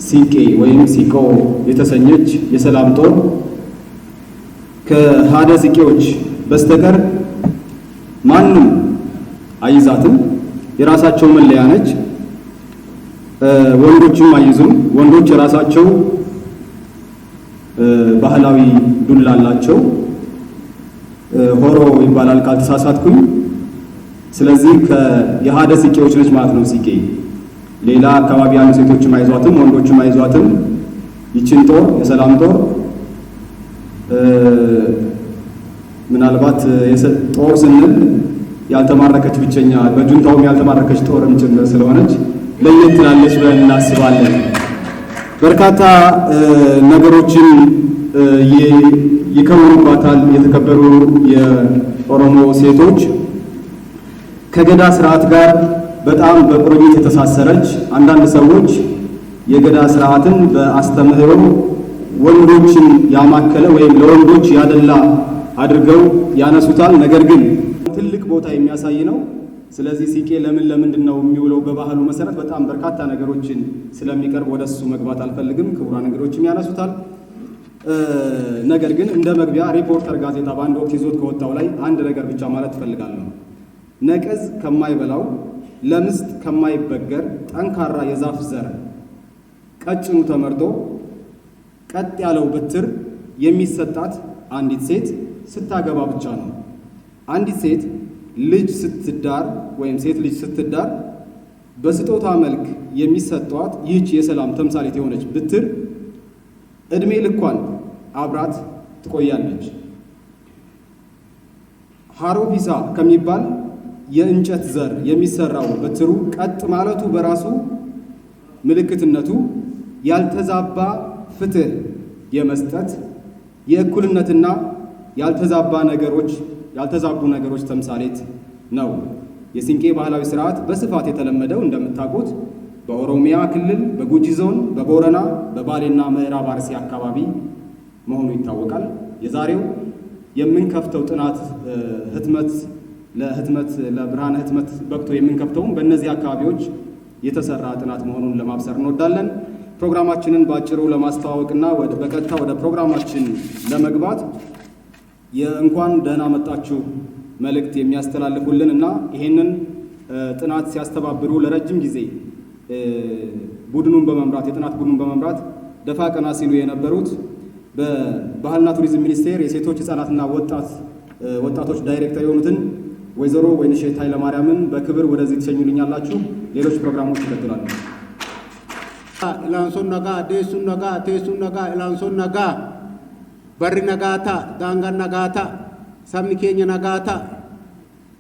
ሲንቄ ወይም ሲቆ የተሰኘች የሰላም ጦር ከሃደ ሲቄዎች በስተቀር ማንም አይዛትም። የራሳቸው መለያ ነች። ወንዶችም አይዙም። ወንዶች የራሳቸው ባህላዊ ዱላ አላቸው። ሆሮ ይባላል ካልተሳሳትኩኝ። ስለዚህ የሃደ ሲቄዎች ነች ማለት ነው ሲቄ። ሌላ አካባቢ ያሉ ሴቶችም አይዟትም፣ ወንዶችም አይዟትም። ይችን ጦር የሰላም ጦር ምናልባት ጦር ስንል ያልተማረከች ብቸኛ በጁንታውም ያልተማረከች ጦርም ጭምር ስለሆነች ለየት ትላለች ብለን እናስባለን። በርካታ ነገሮችን ይከውኑባታል የተከበሩ የኦሮሞ ሴቶች። ከገዳ ስርዓት ጋር በጣም በቁርኝት የተሳሰረች። አንዳንድ ሰዎች የገዳ ስርዓትን በአስተምህሮ ወንዶችን ያማከለ ወይም ለወንዶች ያደላ አድርገው ያነሱታል። ነገር ግን ትልቅ ቦታ የሚያሳይ ነው። ስለዚህ ሲቄ ለምንድን ነው የሚውለው? በባህሉ መሰረት በጣም በርካታ ነገሮችን ስለሚቀርብ ወደሱ መግባት አልፈልግም። ክቡራን እንግዶችም ያነሱታል። ነገር ግን እንደ መግቢያ ሪፖርተር ጋዜጣ በአንድ ወቅት ይዞት ከወጣው ላይ አንድ ነገር ብቻ ማለት እፈልጋለሁ። ነቀዝ ከማይበላው ለምስጥ ከማይበገር ጠንካራ የዛፍ ዘር ቀጭኑ ተመርጦ ቀጥ ያለው በትር የሚሰጣት አንዲት ሴት ስታገባ ብቻ ነው። አንዲት ሴት ልጅ ስትዳር ወይም ሴት ልጅ ስትዳር በስጦታ መልክ የሚሰጧት ይህች የሰላም ተምሳሌት የሆነች በትር እድሜ ልኳን አብራት ትቆያለች። ሃሮፊሳ ከሚባል የእንጨት ዘር የሚሰራው በትሩ ቀጥ ማለቱ በራሱ ምልክትነቱ ያልተዛባ ፍትህ የመስጠት የእኩልነትና ያልተዛቡ ነገሮች ተምሳሌት ነው። የሲንቄ ባህላዊ ስርዓት በስፋት የተለመደው እንደምታውቁት በኦሮሚያ ክልል በጉጂ ዞን፣ በቦረና፣ በባሌና ምዕራብ አርሲ አካባቢ መሆኑ ይታወቃል። የዛሬው የምንከፍተው ጥናት ለብርሃነ ህትመት በቅቶ የምንከፍተውም በእነዚህ አካባቢዎች የተሰራ ጥናት መሆኑን ለማብሰር እንወዳለን። ፕሮግራማችንን ባጭሩ ለማስተዋወቅና በቀጥታ ወደ ፕሮግራማችን ለመግባት የእንኳን ደህና መጣችሁ መልእክት የሚያስተላልፉልን እና ይሄንን ጥናት ሲያስተባብሩ ለረጅም ጊዜ የጥናት ቡድኑን በመምራት ደፋ ቀና ሲሉ የነበሩት በባህልና ቱሪዝም ሚኒስቴር የሴቶች ህጻናትና ወጣቶች ዳይሬክተር የሆኑትን ወይዘሮ ወይንሸት ኃይለማርያምን በክብር ወደዚህ ትሸኙልኛላችሁ። ሌሎች ፕሮግራሞች ይቀጥላሉ። ኢላንሶን ነጋ ዴሱን ነጋ ቴሱን ነጋ ኢላንሶን ነጋ በሪ ነጋታ ዳንጋን ነጋታ ሰብኒ ኬኛ ነጋታ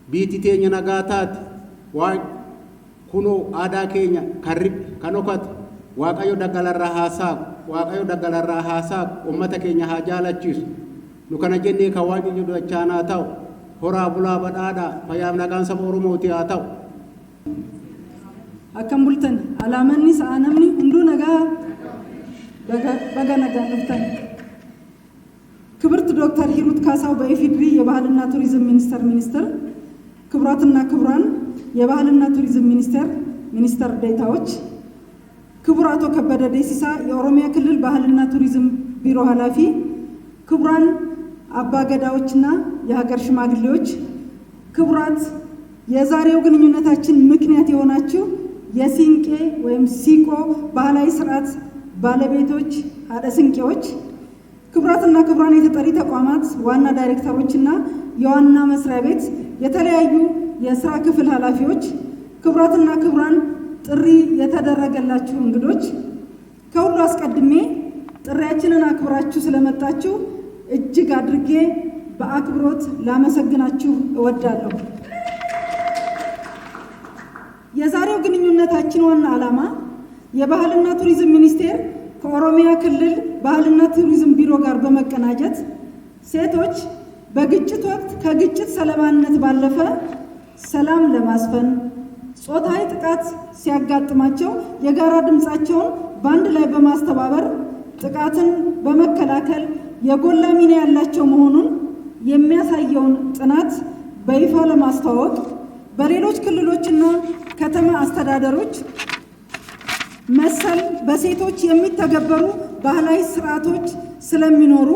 ቢቲ ቴኛ ነጋታት ዋይ ኩኖ አዳ ኬኛ ከሪብ ከኖከት ዋቀዮ ደገለራ ሀሳብ ኡመተ ኬኛ ሀጃለቺስ ኑከነ ጀኔ ከዋጅ ጁዳቻና ታው ሆራ ቡላ በዳዳ ፈያም ነጋን ሰበ ኦሮሞቲ አታው akkam bultan alaamanni sa'anamni hunduu nagaa baga nagaa dhuftan ክብርት ዶክተር ሂሩት ካሳው በኢፌዴሪ የባህልና ቱሪዝም ሚኒስቴር ክቡራትና ክቡራን የባህልና ቱሪዝም ሚኒስቴር ዴኤታዎች ክቡር አቶ ከበደ ደሲሳ የኦሮሚያ ክልል ባህልና ቱሪዝም ቢሮ ኃላፊ ክቡራን አባገዳዎችና የሀገር ሽማግሌዎች ክቡራት የዛሬው ግንኙነታችን ምክንያት የሆናችሁ የሲንቄ ወይም ሲቆ ባህላዊ ስርዓት ባለቤቶች ሀደ ሲንቄዎች ክቡራትና ክቡራን የተጠሪ ተቋማት ዋና ዳይሬክተሮችና የዋና መስሪያ ቤት የተለያዩ የሥራ ክፍል ኃላፊዎች ክቡራትና ክቡራን ጥሪ የተደረገላችሁ እንግዶች ከሁሉ አስቀድሜ ጥሪያችንን አክብራችሁ ስለመጣችሁ እጅግ አድርጌ በአክብሮት ላመሰግናችሁ እወዳለሁ። የዛሬው ግንኙነታችን ዋና ዓላማ የባህልና ቱሪዝም ሚኒስቴር ከኦሮሚያ ክልል ባህልና ቱሪዝም ቢሮ ጋር በመቀናጀት ሴቶች በግጭት ወቅት ከግጭት ሰለባነት ባለፈ ሰላም ለማስፈን ጾታዊ ጥቃት ሲያጋጥማቸው የጋራ ድምጻቸውን በአንድ ላይ በማስተባበር ጥቃትን በመከላከል የጎላ ሚና ያላቸው መሆኑን የሚያሳየውን ጥናት በይፋ ለማስተዋወቅ በሌሎች ክልሎችና ከተማ አስተዳደሮች መሰል በሴቶች የሚተገበሩ ባህላዊ ስርዓቶች ስለሚኖሩ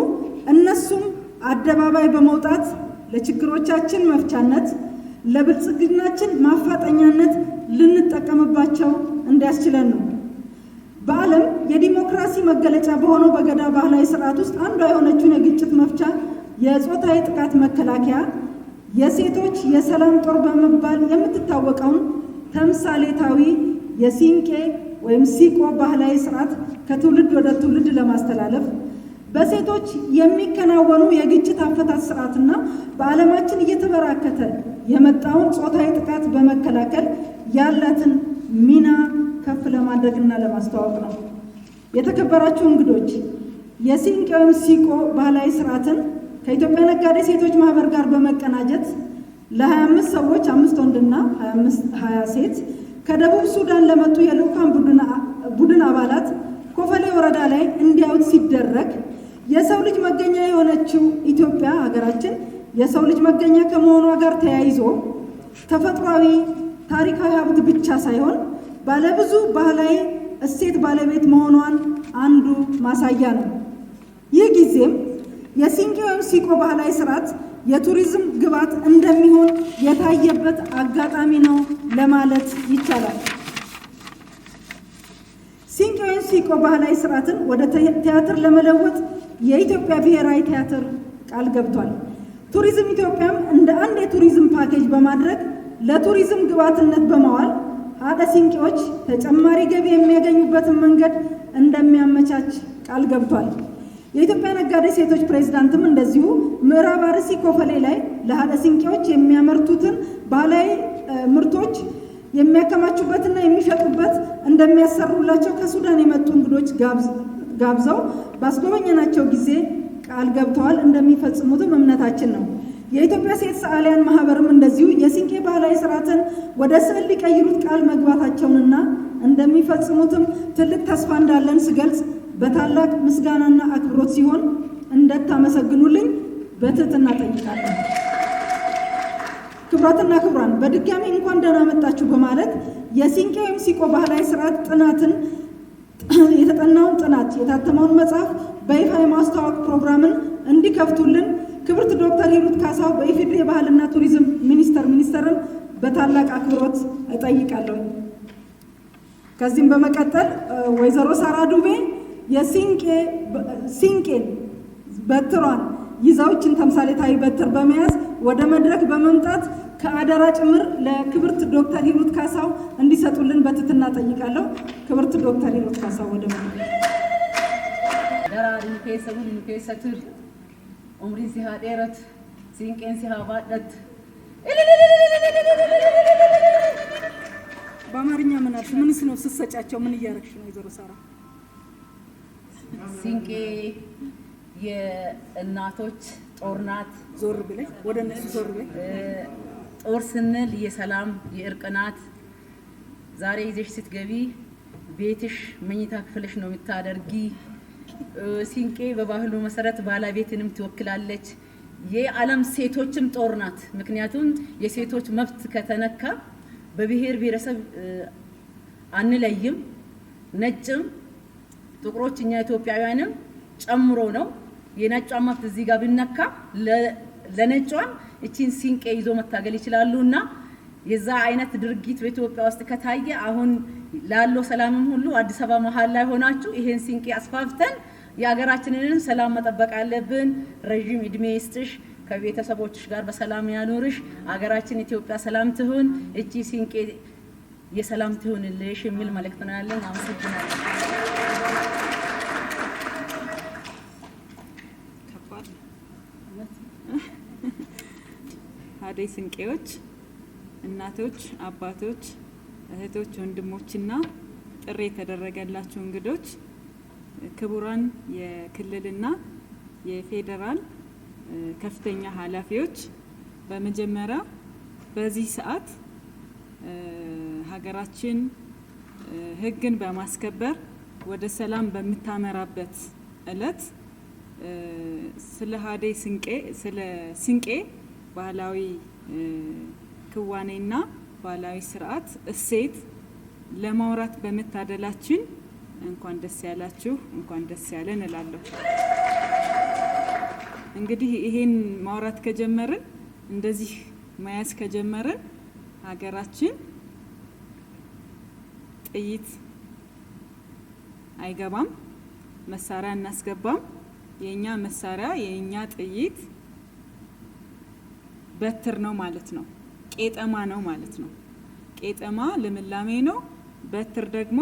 እነሱም አደባባይ በመውጣት ለችግሮቻችን መፍቻነት፣ ለብልጽግናችን ማፋጠኛነት ልንጠቀምባቸው እንዲያስችለን ነው። በዓለም የዲሞክራሲ መገለጫ በሆነው በገዳ ባህላዊ ስርዓት ውስጥ አንዷ የሆነችውን የግጭት መፍቻ የጾታዊ ጥቃት መከላከያ የሴቶች የሰላም ጦር በመባል የምትታወቀውን ተምሳሌታዊ የሲንቄ ወይም ሲቆ ባህላዊ ስርዓት ከትውልድ ወደ ትውልድ ለማስተላለፍ በሴቶች የሚከናወኑ የግጭት አፈታት ስርዓትና በዓለማችን እየተበራከተ የመጣውን ጾታዊ ጥቃት በመከላከል ያላትን ሚና ከፍ ለማድረግና ለማስተዋወቅ ነው። የተከበራችሁ እንግዶች፣ የሲንቄ ወይም ሲቆ ባህላዊ ስርዓትን ከኢትዮጵያ ነጋዴ ሴቶች ማህበር ጋር በመቀናጀት ለ25 ሰዎች 5 ወንድና 20 ሴት ከደቡብ ሱዳን ለመጡ የልዑካን ቡድን አባላት ኮፈሌ ወረዳ ላይ እንዲያዩት ሲደረግ የሰው ልጅ መገኛ የሆነችው ኢትዮጵያ ሀገራችን የሰው ልጅ መገኛ ከመሆኗ ጋር ተያይዞ ተፈጥሯዊ ታሪካዊ ሀብት ብቻ ሳይሆን ባለብዙ ባህላዊ እሴት ባለቤት መሆኗን አንዱ ማሳያ ነው። ይህ ጊዜም የሲንቄ ወይም ሲቆ ባህላዊ ስርዓት የቱሪዝም ግብዓት እንደሚሆን የታየበት አጋጣሚ ነው ለማለት ይቻላል። ሲንቄ ወይም ሲቆ ባህላዊ ስርዓትን ወደ ቲያትር ለመለወጥ የኢትዮጵያ ብሔራዊ ቲያትር ቃል ገብቷል። ቱሪዝም ኢትዮጵያም እንደ አንድ የቱሪዝም ፓኬጅ በማድረግ ለቱሪዝም ግብዓትነት በማዋል ሀደ ሲንቄዎች ተጨማሪ ገቢ የሚያገኙበትን መንገድ እንደሚያመቻች ቃል ገብቷል። የኢትዮጵያ ነጋዴ ሴቶች ፕሬዝዳንትም እንደዚሁ ምዕራብ አርሲ ኮፈሌ ላይ ለሀደ ሲንቄዎች የሚያመርቱትን ባህላዊ ምርቶች የሚያከማቹበትና የሚሸጡበት እንደሚያሰሩላቸው ከሱዳን የመጡ እንግዶች ጋብዘው ባስጎበኘናቸው ጊዜ ቃል ገብተዋል። እንደሚፈጽሙትም እምነታችን ነው። የኢትዮጵያ ሴት ሰዓሊያን ማህበርም እንደዚሁ የሲንቄ ባህላዊ ስርዓትን ወደ ስዕል ሊቀይሩት ቃል መግባታቸውንና እንደሚፈጽሙትም ትልቅ ተስፋ እንዳለን ስገልጽ በታላቅ ምስጋናና አክብሮት ሲሆን እንደታመሰግኑልኝ በትህትና ጠይቃለሁ። ክቡራትና ክቡራን፣ በድጋሚ እንኳን ደህና መጣችሁ በማለት የሲንቄ ወይም ሲቆ ባህላዊ ስርዓት ጥናትን የተጠናውን ጥናት የታተመውን መጽሐፍ በይፋ የማስተዋወቅ ፕሮግራምን እንዲከፍቱልን ክብርት ዶክተር ሂሩት ካሳው በኢፌዴሪ የባህልና ቱሪዝም ሚኒስተርን በታላቅ አክብሮት እጠይቃለሁ። ከዚህም በመቀጠል ወይዘሮ ሳራ ዱቤ የሲንቄን በትሯን ይዛዎችን ተምሳሌታዊ በትር በመያዝ ወደ መድረክ በመምጣት ከአደራ ጭምር ለክብርት ዶክተር ሂሩት ካሳው እንዲሰጡልን በትህትና ጠይቃለሁ። ክብርት ዶክተር ሂሩት ካሳው ወደ መድረክ። ደራሪ ከሰቡን ከሰቱር ኡምሪን ሲሃ ዴረት ሲንቄን ሲሃ ባደት በአማርኛ ምን አልሽ? ምንስ ነው ስትሰጫቸው? ምን እያረግሽ ነው ወይዘሮ ሳራ? ሲንቄ የእናቶች ጦር ናት። ዞር ብለሽ ወደ እነሱ ዞር ብለሽ ጦር ስንል የሰላም የእርቅ ናት። ዛሬ ይዘሽ ስትገቢ ቤትሽ መኝታ ክፍልሽ ነው የምታደርጊ። ሲንቄ በባህሉ መሰረት ባለቤትንም ትወክላለች። የዓለም ሴቶችም ጦር ናት። ምክንያቱም የሴቶች መብት ከተነካ በብሔር ብሔረሰብ አንለይም። ነጭም ጥቁሮች እኛ ኢትዮጵያውያንም ጨምሮ ነው። የነጯ መብት እዚህ ጋር ቢነካ ለነጯም እቺን ሲንቄ ይዞ መታገል ይችላሉና የዛ አይነት ድርጊት በኢትዮጵያ ውስጥ ከታየ አሁን ላለው ሰላምም ሁሉ አዲስ አበባ መሀል ላይ ሆናችሁ ይሄን ሲንቄ አስፋፍተን የሀገራችንን ሰላም መጠበቅ አለብን። ረጅም እድሜ ይስጥሽ፣ ከቤተሰቦችሽ ጋር በሰላም ያኖርሽ፣ ሀገራችን ኢትዮጵያ ሰላም ትሁን፣ እቺ ሲንቄ የሰላም ትሁንልሽ የሚል መልእክት ነው ያለኝ። አመሰግናለሁ። ሀደ ሲንቄዎች እናቶች፣ አባቶች፣ እህቶች፣ ወንድሞችና ጥሪ የተደረገላችሁ እንግዶች፣ ክቡራን የክልልና የፌዴራል ከፍተኛ ኃላፊዎች፣ በመጀመሪያ በዚህ ሰዓት ሀገራችን ሕግን በማስከበር ወደ ሰላም በምታመራበት እለት ስለ ሀደ ሲንቄ ባህላዊ ክዋኔና ባህላዊ ስርዓት እሴት ለማውራት በመታደላችን እንኳን ደስ ያላችሁ፣ እንኳን ደስ ያለን እላለሁ። እንግዲህ ይሄን ማውራት ከጀመርን እንደዚህ መያዝ ከጀመርን ሀገራችን ጥይት አይገባም፣ መሳሪያ እናስገባም። የኛ መሳሪያ የኛ ጥይት በትር ነው ማለት ነው፣ ቄጠማ ነው ማለት ነው። ቄጠማ ልምላሜ ነው፣ በትር ደግሞ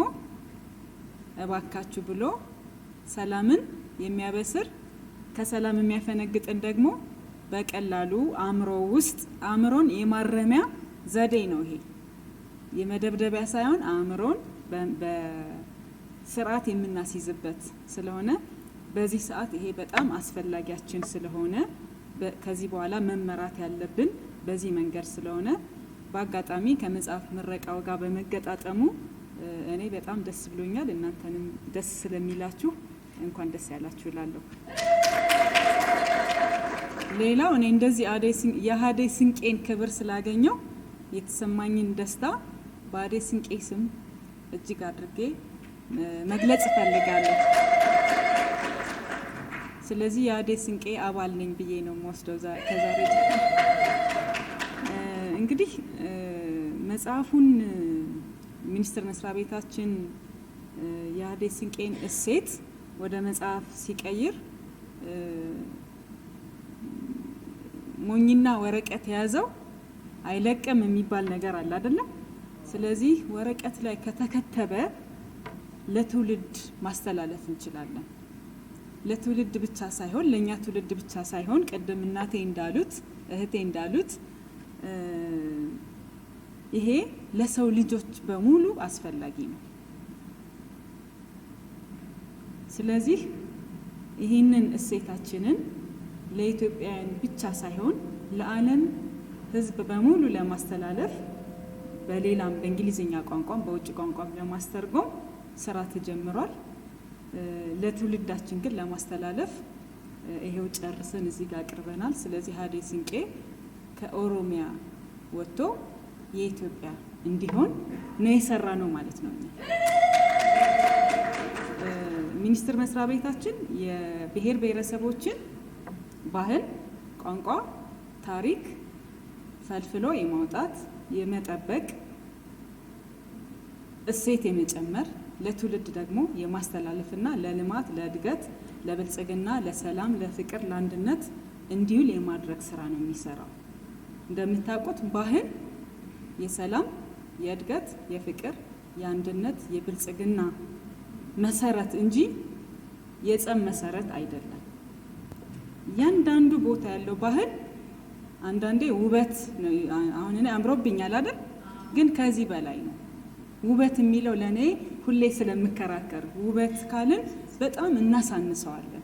እባካችሁ ብሎ ሰላምን የሚያበስር ከሰላም የሚያፈነግጥን ደግሞ በቀላሉ አእምሮ ውስጥ አእምሮን የማረሚያ ዘዴ ነው። ይሄ የመደብደቢያ ሳይሆን አእምሮን በስርዓት የምናስይዝበት ስለሆነ በዚህ ሰዓት ይሄ በጣም አስፈላጊያችን ስለሆነ ከዚህ በኋላ መመራት ያለብን በዚህ መንገድ ስለሆነ በአጋጣሚ ከመጽሐፍ ምረቃው ጋር በመገጣጠሙ እኔ በጣም ደስ ብሎኛል። እናንተንም ደስ ስለሚላችሁ እንኳን ደስ ያላችሁ እላለሁ። ሌላው እኔ እንደዚህ የሀዴ ስንቄን ክብር ስላገኘው የተሰማኝን ደስታ በሀዴ ስንቄ ስም እጅግ አድርጌ መግለጽ እፈልጋለሁ። ስለዚህ የሀዴ ስንቄ አባል ነኝ ብዬ ነው የምወስደው ከዛሬ እንግዲህ መጽሐፉን ሚኒስቴር መስሪያ ቤታችን የሀዴ ስንቄን እሴት ወደ መጽሐፍ ሲቀይር ሞኝና ወረቀት የያዘው አይለቅም የሚባል ነገር አለ አይደለም? ስለዚህ ወረቀት ላይ ከተከተበ ለትውልድ ማስተላለፍ እንችላለን። ለትውልድ ብቻ ሳይሆን ለኛ ትውልድ ብቻ ሳይሆን ቅድም እናቴ እንዳሉት እህቴ እንዳሉት ይሄ ለሰው ልጆች በሙሉ አስፈላጊ ነው። ስለዚህ ይህንን እሴታችንን ለኢትዮጵያውያን ብቻ ሳይሆን ለዓለም ሕዝብ በሙሉ ለማስተላለፍ በሌላም በእንግሊዝኛ ቋንቋም በውጭ ቋንቋም ለማስተርጎም ስራ ተጀምሯል። ለትውልዳችን ግን ለማስተላለፍ ይሄው ጨርሰን እዚህ ጋር አቅርበናል። ስለዚህ ሀዴ ስንቄ ከኦሮሚያ ወጥቶ የኢትዮጵያ እንዲሆን ነው የሰራ ነው ማለት ነው። ሚኒስቴር መስሪያ ቤታችን የብሔር ብሔረሰቦችን ባህል፣ ቋንቋ፣ ታሪክ ፈልፍሎ የማውጣት የመጠበቅ እሴት የመጨመር ለትውልድ ደግሞ የማስተላለፍና ለልማት፣ ለእድገት፣ ለብልጽግና፣ ለሰላም፣ ለፍቅር፣ ለአንድነት እንዲውል የማድረግ ስራ ነው የሚሰራው። እንደምታውቁት ባህል የሰላም፣ የእድገት፣ የፍቅር፣ የአንድነት፣ የብልጽግና መሰረት እንጂ የጸብ መሰረት አይደለም። እያንዳንዱ ቦታ ያለው ባህል አንዳንዴ ውበት ነው። አሁን እኔ አምሮብኛል አይደል? ግን ከዚህ በላይ ነው። ውበት የሚለው ለኔ ሁሌ ስለምከራከር ውበት ካልን በጣም እናሳንሰዋለን።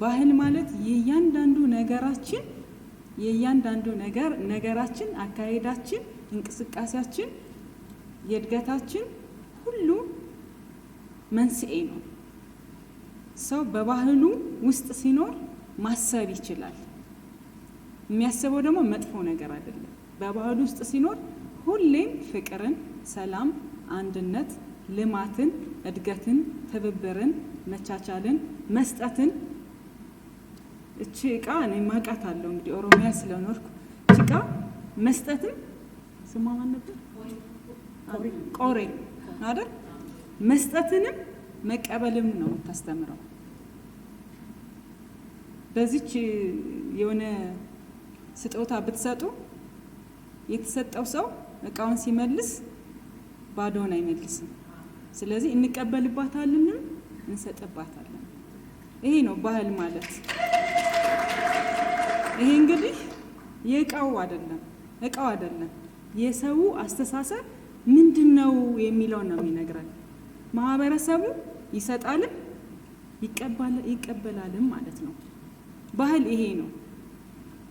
ባህል ማለት የእያንዳንዱ ነገራችን፣ አካሄዳችን፣ እንቅስቃሴያችን፣ የእድገታችን ሁሉ መንስኤ ነው። ሰው በባህሉ ውስጥ ሲኖር ማሰብ ይችላል። የሚያስበው ደግሞ መጥፎ ነገር አይደለም። በባህሉ ውስጥ ሲኖር ሁሌም ፍቅርን፣ ሰላም፣ አንድነት፣ ልማትን፣ እድገትን፣ ትብብርን፣ መቻቻልን፣ መስጠትን እቺ እቃ እኔ ማቃት አለው እንግዲህ ኦሮሚያ ስለኖርኩ እቺ እቃ መስጠትን ስሟ ማን ነበር? ቆሬ አይደል? መስጠትንም መቀበልም ነው የምታስተምረው። በዚች የሆነ ስጦታ ብትሰጡ የተሰጠው ሰው እቃውን ሲመልስ ባዶን አይመልስም። ስለዚህ እንቀበልባታለንም እንሰጥባታለን። ይሄ ነው ባህል ማለት። ይሄ እንግዲህ የእቃው አይደለም የሰው አስተሳሰብ ምንድነው የሚለው ነው የሚነግረን። ማህበረሰቡ ይሰጣልም ይቀበላልም ማለት ነው። ባህል ይሄ ነው።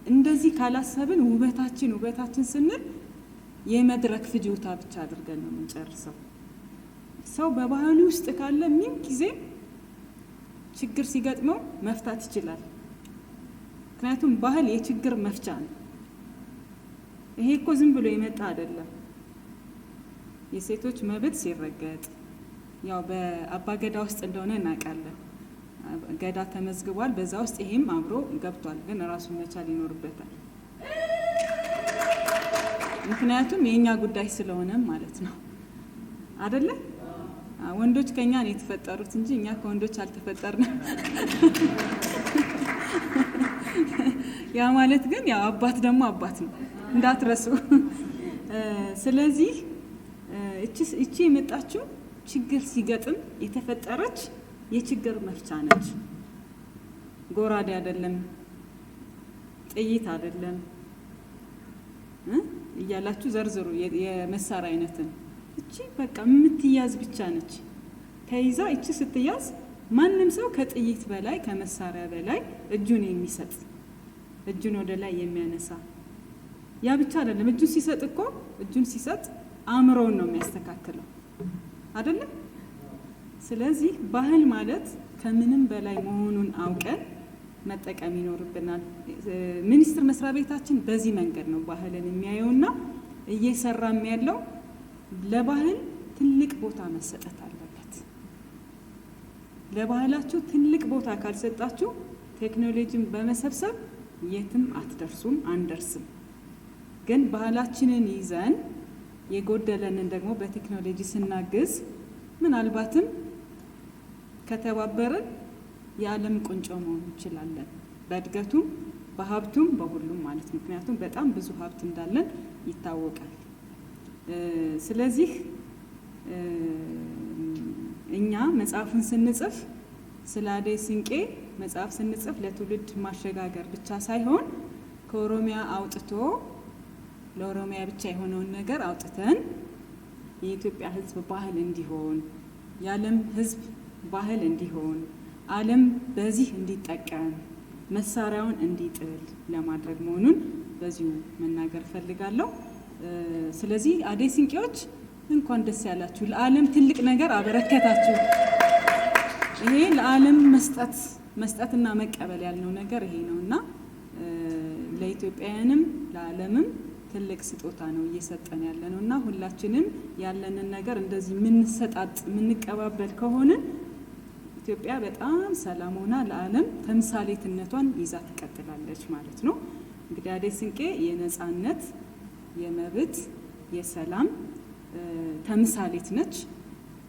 እንደዚህ ካላሰብን ውበታችን ስንል የመድረክ ፍጆታ ብቻ አድርገን ነው የምንጨርሰው። ሰው በባህሉ ውስጥ ካለ ምን ጊዜ ችግር ሲገጥመው መፍታት ይችላል። ምክንያቱም ባህል የችግር መፍቻ ነው። ይሄ እኮ ዝም ብሎ የመጣ አይደለም። የሴቶች መብት ሲረገጥ ያው በአባገዳ ውስጥ እንደሆነ እናውቃለን። ገዳ ተመዝግቧል። በዛ ውስጥ ይሄም አብሮ ገብቷል። ግን ራሱን መቻል ይኖርበታል። ምክንያቱም የኛ ጉዳይ ስለሆነ ማለት ነው አይደለ? ወንዶች ከኛ ነው የተፈጠሩት እንጂ እኛ ከወንዶች አልተፈጠርንም። ያ ማለት ግን ያው አባት ደግሞ አባት ነው እንዳትረሱ። ስለዚህ እቺ የመጣችው ችግር ሲገጥም የተፈጠረች የችግር መፍቻ ነች። ጎራዴ አይደለም፣ ጥይት አይደለም እያላችሁ ዘርዝሩ የመሳሪያ አይነትን። እቺ በቃ የምትያዝ ብቻ ነች። ተይዛ እቺ ስትያዝ ማንም ሰው ከጥይት በላይ ከመሳሪያ በላይ እጁን የሚሰጥ እጁን ወደ ላይ የሚያነሳ ያ ብቻ አይደለም። እጁን ሲሰጥ አእምሮውን ነው የሚያስተካክለው አይደለም? ስለዚህ ባህል ማለት ከምንም በላይ መሆኑን አውቀን መጠቀም ይኖርብናል። ሚኒስቴር መስሪያ ቤታችን በዚህ መንገድ ነው ባህልን የሚያየውና እየሰራም ያለው። ለባህል ትልቅ ቦታ መሰጠት አለበት። ለባህላችሁ ትልቅ ቦታ ካልሰጣችሁ ቴክኖሎጂን በመሰብሰብ የትም አትደርሱም፣ አንደርስም። ግን ባህላችንን ይዘን የጎደለንን ደግሞ በቴክኖሎጂ ስናግዝ ምናልባትም ከተባበርን የዓለም ቁንጮ መሆን እንችላለን። በእድገቱም በሀብቱም በሁሉም ማለት ነው። ምክንያቱም በጣም ብዙ ሀብት እንዳለን ይታወቃል። ስለዚህ እኛ መጽሐፍን ስንጽፍ ስለ አደይ ስንቄ መጽሐፍ ስንጽፍ ለትውልድ ማሸጋገር ብቻ ሳይሆን ከኦሮሚያ አውጥቶ ለኦሮሚያ ብቻ የሆነውን ነገር አውጥተን የኢትዮጵያ ሕዝብ ባህል እንዲሆን የዓለም ሕዝብ ባህል እንዲሆን ዓለም በዚህ እንዲጠቀም መሳሪያውን እንዲጥል ለማድረግ መሆኑን በዚሁ መናገር ፈልጋለሁ። ስለዚህ አደይ ስንቄዎች እንኳን ደስ ያላችሁ፣ ለዓለም ትልቅ ነገር አበረከታችሁ። ይሄ ለዓለም መስጠትና መቀበል ያልነው ነገር ይሄ ነውና ለኢትዮጵያውያንም ለዓለምም ትልቅ ስጦታ ነው እየሰጠን ያለ ነውና ሁላችንም ያለንን ነገር እንደዚህ የምንሰጣጥ የምንቀባበል ከሆነ ኢትዮጵያ በጣም ሰላም ሆና ለዓለም ተምሳሌትነቷን ይዛ ትቀጥላለች ማለት ነው። እንግዲህ አደይ ስንቄ የነጻነት፣ የመብት፣ የሰላም ተምሳሌት ነች።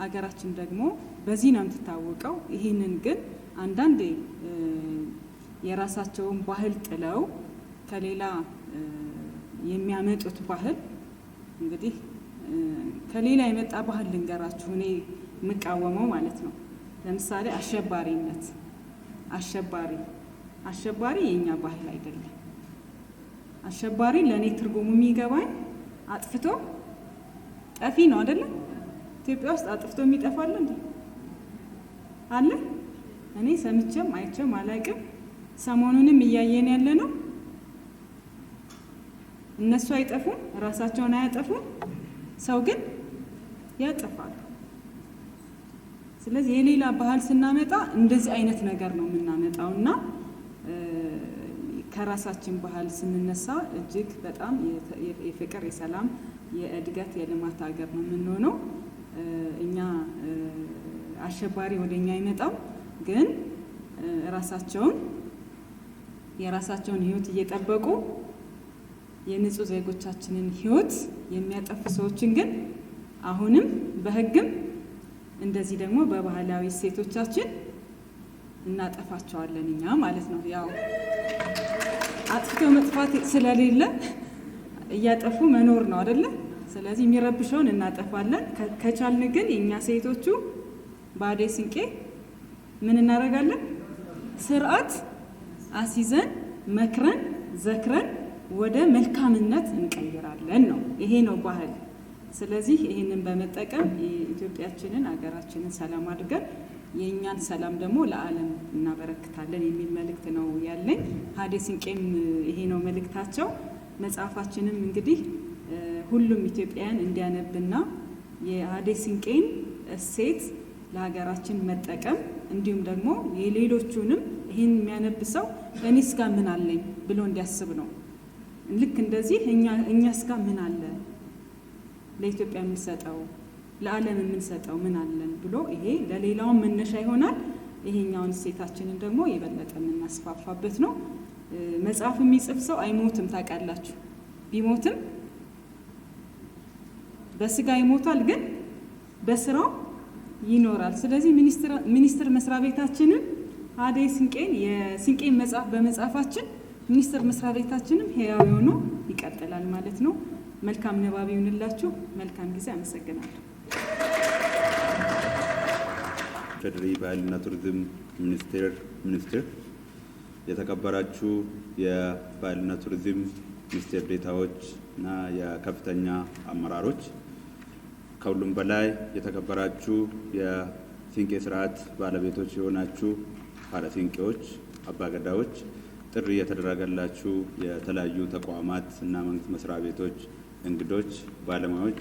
አገራችን ደግሞ በዚህ ነው የምትታወቀው። ይህንን ግን አንዳንዴ የራሳቸውን ባህል ጥለው ከሌላ የሚያመጡት ባህል እንግዲህ ከሌላ የመጣ ባህል ልንገራችሁ እኔ የምቃወመው ማለት ነው። ለምሳሌ አሸባሪነት፣ አሸባሪ የኛ ባህል አይደለም። አሸባሪ ለእኔ ትርጉሙ የሚገባኝ አጥፍቶ ጠፊ ነው አይደለም? ኢትዮጵያ ውስጥ አጥፍቶ የሚጠፋል እንዴ? አለ? እኔ ሰምቼም አይቼም አላውቅም። ሰሞኑንም እያየን ያለ ነው። እነሱ አይጠፉም፣ ራሳቸውን አያጠፉም፣ ሰው ግን ያጠፋሉ። ስለዚህ የሌላ ባህል ስናመጣ እንደዚህ አይነት ነገር ነው የምናመጣውና ከራሳችን ባህል ስንነሳ እጅግ በጣም የፍቅር፣ የሰላም፣ የእድገት፣ የልማት ሀገር ነው የምንሆነው። እኛ አሸባሪ ወደኛ አይመጣም፣ ግን የራሳቸውን ሕይወት እየጠበቁ የንጹህ ዜጎቻችንን ሕይወት የሚያጠፉ ሰዎችን ግን አሁንም በሕግም እንደዚህ ደግሞ በባህላዊ እሴቶቻችን እናጠፋቸዋለን እኛ ማለት ነው። ያው አጥፍቶ መጥፋት ስለሌለ እያጠፉ መኖር ነው አይደለ? ስለዚህ የሚረብሸውን እናጠፋለን። ከቻልን ግን የእኛ ሴቶቹ በአደይ ስንቄ ምን እናደርጋለን? ስርዓት አስይዘን መክረን ዘክረን ወደ መልካምነት እንቀይራለን ነው። ይሄ ነው ባህል። ስለዚህ ይህንን በመጠቀም የኢትዮጵያችንን ሀገራችንን ሰላም አድርገን የእኛን ሰላም ደግሞ ለዓለም እናበረክታለን የሚል መልእክት ነው ያለኝ። አደይ ስንቄም ይሄ ነው መልእክታቸው። መጽሐፋችንም እንግዲህ ሁሉም ኢትዮጵያውያን እንዲያነብና የአደይ ስንቄን እሴት ለሀገራችን መጠቀም እንዲሁም ደግሞ የሌሎቹንም ይህን የሚያነብ ሰው እኔስ ጋር ምን አለኝ ብሎ እንዲያስብ ነው። ልክ እንደዚህ እኛስ ጋር ምን አለ ለኢትዮጵያ የምንሰጠው ለዓለም የምንሰጠው ምን አለን ብሎ ይሄ ለሌላውም መነሻ ይሆናል። ይሄኛውን እሴታችንን ደግሞ የበለጠ የምናስፋፋበት ነው። መጽሐፍ የሚጽፍ ሰው አይሞትም፣ ታውቃላችሁ። ቢሞትም በስጋ ይሞታል፣ ግን በስራው ይኖራል። ስለዚህ ሚኒስቴር መስሪያ ቤታችንን አደይ ስንቄን የስንቄን መጽሐፍ በመጻፋችን ሚኒስቴር መስሪያ ቤታችንም ሕያው ሆኖ ይቀጥላል ማለት ነው። መልካም ንባብ ይሁንላችሁ። መልካም ጊዜ። አመሰግናለሁ። ፌዴሪ ባህልና ቱሪዝም ሚኒስቴር፣ የተከበራችሁ የባህልና ቱሪዝም ሚኒስቴር ዴታዎች እና የከፍተኛ አመራሮች፣ ከሁሉም በላይ የተከበራችሁ የሲንቄ ስርዓት ባለቤቶች የሆናችሁ ባለሲንቄዎች፣ አባገዳዎች፣ ጥሪ የተደረገላችሁ የተለያዩ ተቋማት እና መንግስት መስሪያ ቤቶች እንግዶች፣ ባለሙያዎች